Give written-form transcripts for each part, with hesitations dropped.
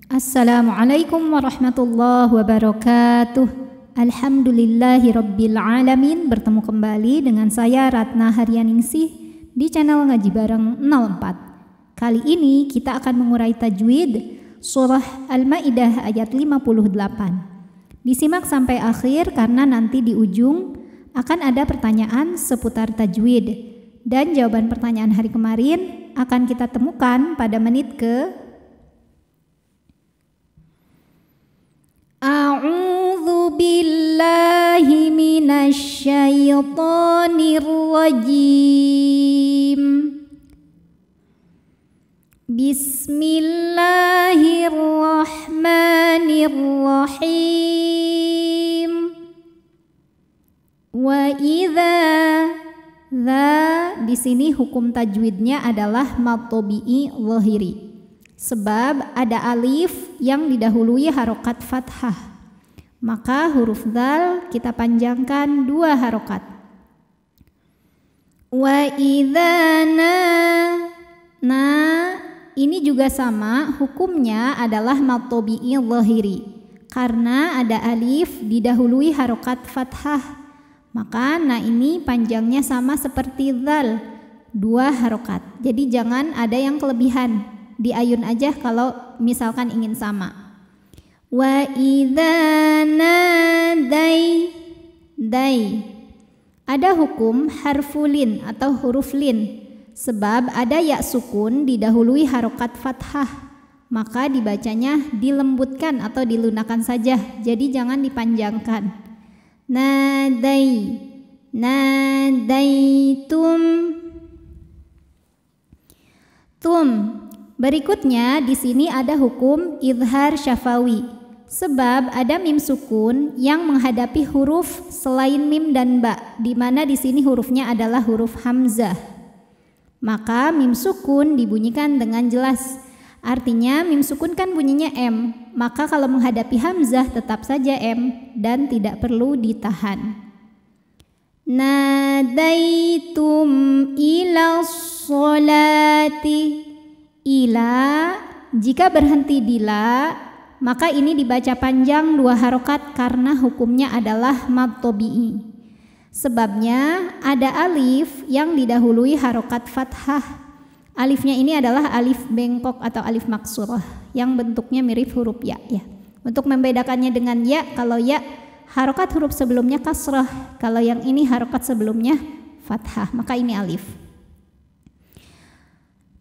Assalamualaikum warahmatullahi wabarakatuh. Alhamdulillahirabbil alamin. Bertemu kembali dengan saya Ratna Haryaningsih di channel Ngaji Bareng 04. Kali ini kita akan mengurai tajwid surah Al-Maidah ayat 58. Disimak sampai akhir karena nanti di ujung akan ada pertanyaan seputar tajwid dan jawaban pertanyaan hari kemarin akan kita temukan pada menit ke A'udzu billahi minasy syaithanir rajim. Bismillahirrahmanirrahim. Wa idza di sini hukum tajwidnya adalah mad tabi'i zahiri. Sebab ada alif yang didahului harokat fathah, maka huruf dzal kita panjangkan 2 harokat. Wa idzana, ini juga sama, hukumnya adalah mad tabi'i zahiri. Karena ada alif didahului harokat fathah, maka ini panjangnya sama seperti dzal, 2 harokat. Jadi jangan ada yang kelebihan. Diayun aja kalau misalkan ingin sama. Wa idza nadai. Ada hukum harfulin atau huruf lin. Sebab ada ya sukun didahului harokat fathah, maka dibacanya dilembutkan atau dilunakkan saja. Jadi jangan dipanjangkan. Nadaitum. Berikutnya di sini ada hukum idhar syafawi. Sebab ada mim sukun yang menghadapi huruf selain mim dan ba, di mana di sini hurufnya adalah huruf hamzah. Maka mim sukun dibunyikan dengan jelas. Artinya mim sukun kan bunyinya m, maka kalau menghadapi hamzah tetap saja m dan tidak perlu ditahan. Nadaitum ila sholati. Ila, jika berhenti di la, maka ini dibaca panjang 2 harokat karena hukumnya adalah mad tabi'i. Sebabnya ada alif yang didahului harokat fathah. Alifnya ini adalah alif bengkok atau alif maksurah yang bentuknya mirip huruf ya. Untuk membedakannya dengan ya, kalau ya harokat huruf sebelumnya kasrah, kalau yang ini harokat sebelumnya fathah, maka ini alif.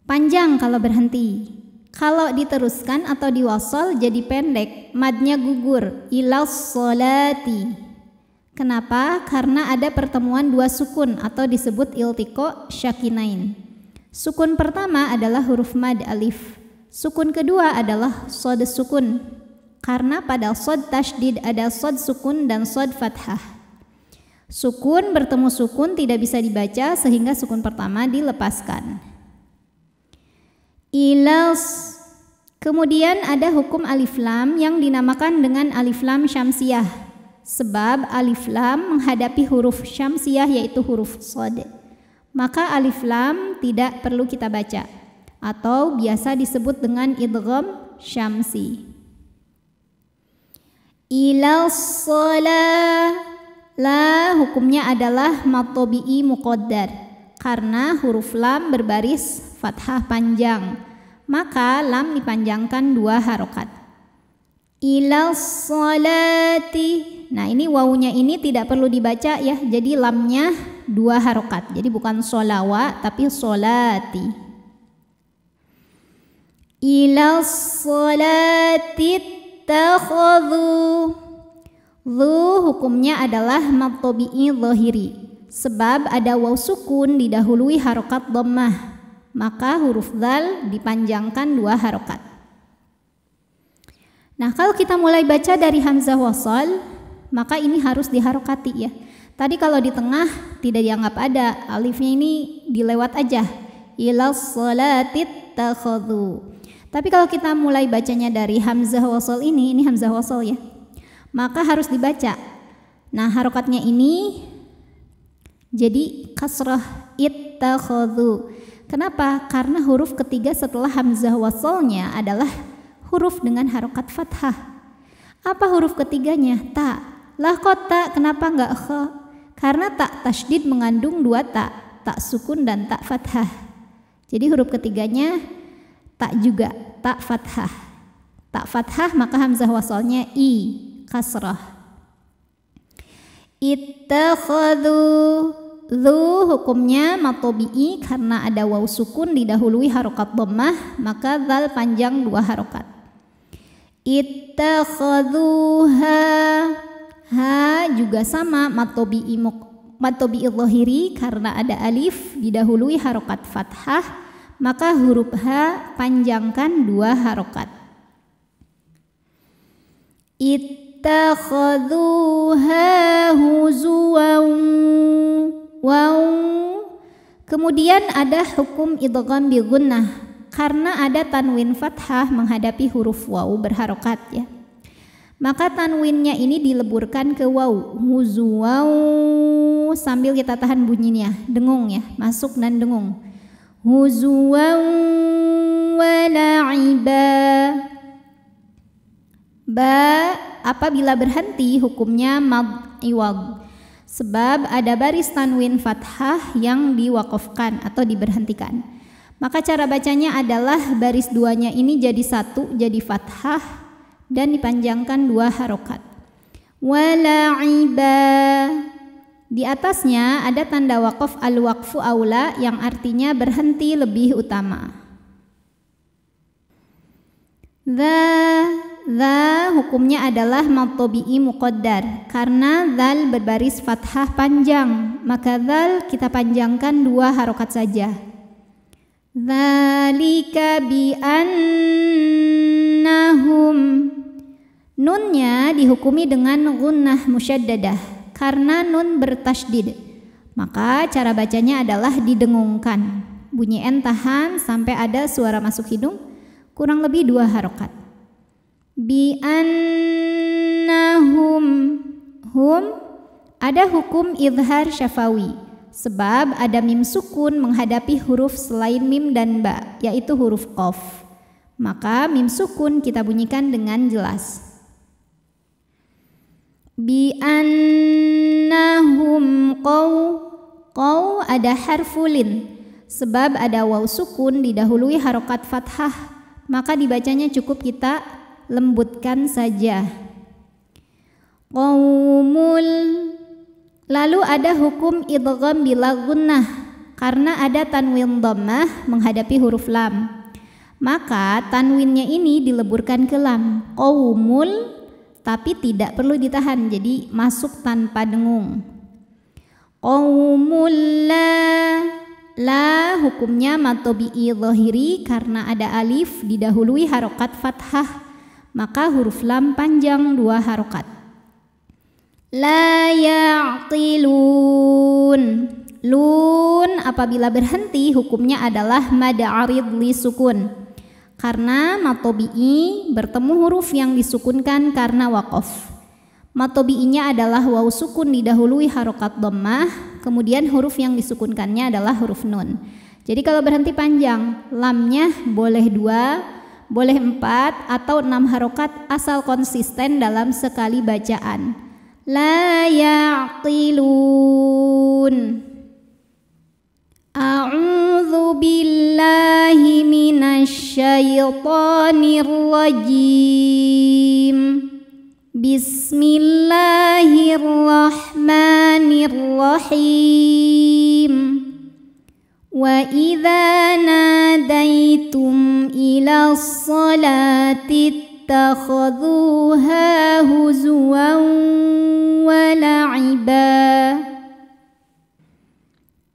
Panjang kalau berhenti. Kalau diteruskan atau diwasal jadi pendek, madnya gugur, ilas sholati. Kenapa? Karena ada pertemuan 2 sukun atau disebut iltiqo syakinain. Sukun pertama adalah huruf mad alif. Sukun kedua adalah shad sukun. Karena pada shad tasydid ada shad sukun dan shad fathah. Sukun bertemu sukun tidak bisa dibaca sehingga sukun pertama dilepaskan. Ilas. Kemudian ada hukum alif lam yang dinamakan dengan alif lam syamsiyah. Sebab alif lam menghadapi huruf syamsiyah yaitu huruf shad. Maka alif lam tidak perlu kita baca atau biasa disebut dengan idgham syamsi. Ilas shalah. La hukumnya adalah mad tabi'i muqaddar karena huruf lam berbaris fathah panjang, maka lam dipanjangkan 2 harokat. Ilas sholati. Ini wawunya ini tidak perlu dibaca ya, jadi lamnya 2 harokat. Jadi bukan sholawa tapi sholati. Ilas sholati takhadhu. Hukumnya adalah mad tabi'i zahiri. Sebab ada waw sukun didahului harokat dhammah, maka huruf dzal dipanjangkan 2 harokat. Kalau kita mulai baca dari hamzah wasal, maka ini harus diharokati ya. Tadi kalau di tengah tidak dianggap ada, alifnya ini dilewat aja. Ilas sholatit takhadhu. Tapi kalau kita mulai bacanya dari hamzah wasal ini hamzah wasal ya, maka harus dibaca. Harokatnya ini jadi kasrah ittakhadhu. Kenapa? Karena huruf ketiga setelah hamzah wasalnya adalah huruf dengan harokat fathah. Apa huruf ketiganya? Ta. Lah kok ta, kenapa enggak kha? Karena tak tasydid mengandung dua ta, tak sukun dan tak fathah. Jadi huruf ketiganya tak juga, tak fathah. Tak fathah maka hamzah wasalnya i, kasrah. Ittakhadhu, dhu hukumnya matobi'i karena ada waw sukun didahului harokat dhammah, maka dzal panjang dua harokat. Ittakhadhuha, ha juga sama matobi'i dhahiri karena ada alif didahului harokat fathah, maka huruf ha panjangkan dua harokat. Ittakhadhuha huzuwan, waw. Kemudian ada hukum idgham bi gunnah karena ada tanwin fathah menghadapi huruf waw berharokat ya. Maka tanwinnya ini dileburkan ke waw, huzuwaw, sambil kita tahan bunyinya, dengung ya, masuk dan dengung. Huzuwaw wa la'iba. Ba apabila berhenti hukumnya mad iwad, sebab ada baris tanwin fathah yang diwaqafkan atau diberhentikan. Maka cara bacanya adalah baris duanya ini jadi satu, jadi fathah dan dipanjangkan dua harokat. Wala'iba, di atasnya ada tanda waqaf al-waqfu aula yang artinya berhenti lebih utama. Dha hukumnya adalah matobi'i muqaddar karena dzal berbaris fathah panjang, maka dzal kita panjangkan dua harokat saja. Dzalika bi annahum, nunnya dihukumi dengan gunnah musyaddadah karena nun bertasydid, maka cara bacanya adalah didengungkan, bunyi n tahan sampai ada suara masuk hidung kurang lebih dua harokat. Bi annahum, hum ada hukum izhar syafawi sebab ada mim sukun menghadapi huruf selain mim dan ba, yaitu huruf qaf, maka mim sukun kita bunyikan dengan jelas. Bi annahum qaw ada harfulin sebab ada waw sukun didahului harokat fathah, maka dibacanya cukup kita lembutkan saja. Qaumul, lalu ada hukum idgham bila gunnah karena ada tanwin dhammah menghadapi huruf lam, maka tanwinnya ini dileburkan ke lam, qaumul, tapi tidak perlu ditahan, jadi masuk tanpa dengung. Qaumul la hukumnya matobi'i dhahiri karena ada alif didahului harokat fathah, maka huruf lam panjang dua harokat. La ya'qilun, lun apabila berhenti hukumnya adalah mad arid li sukun karena matobi'i bertemu huruf yang disukunkan karena waqaf. Matobi'inya adalah waw sukun didahului harokat dhammah, kemudian huruf yang disukunkannya adalah huruf nun. Jadi kalau berhenti panjang, lamnya boleh 2, boleh 4 atau 6 harokat asal konsisten dalam sekali bacaan. La ya'qilun. A'udzu billahi minasy syaithanir rajim. Bismillahirrahmanirrahim. Wa idza nadaitum ila sholati ittakhadhuha huzwan wa la'iba.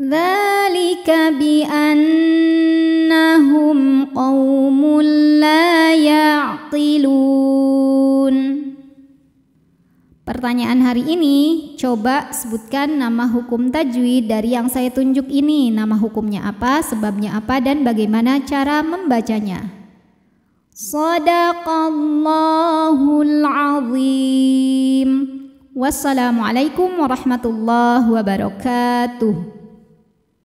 Dzalika bi annahum qaumun la ya'qilun. Pertanyaan hari ini, coba sebutkan nama hukum tajwid dari yang saya tunjuk ini. Nama hukumnya apa, sebabnya apa, dan bagaimana cara membacanya. Shadaqallahul azim. Wassalamualaikum warahmatullahi wabarakatuh.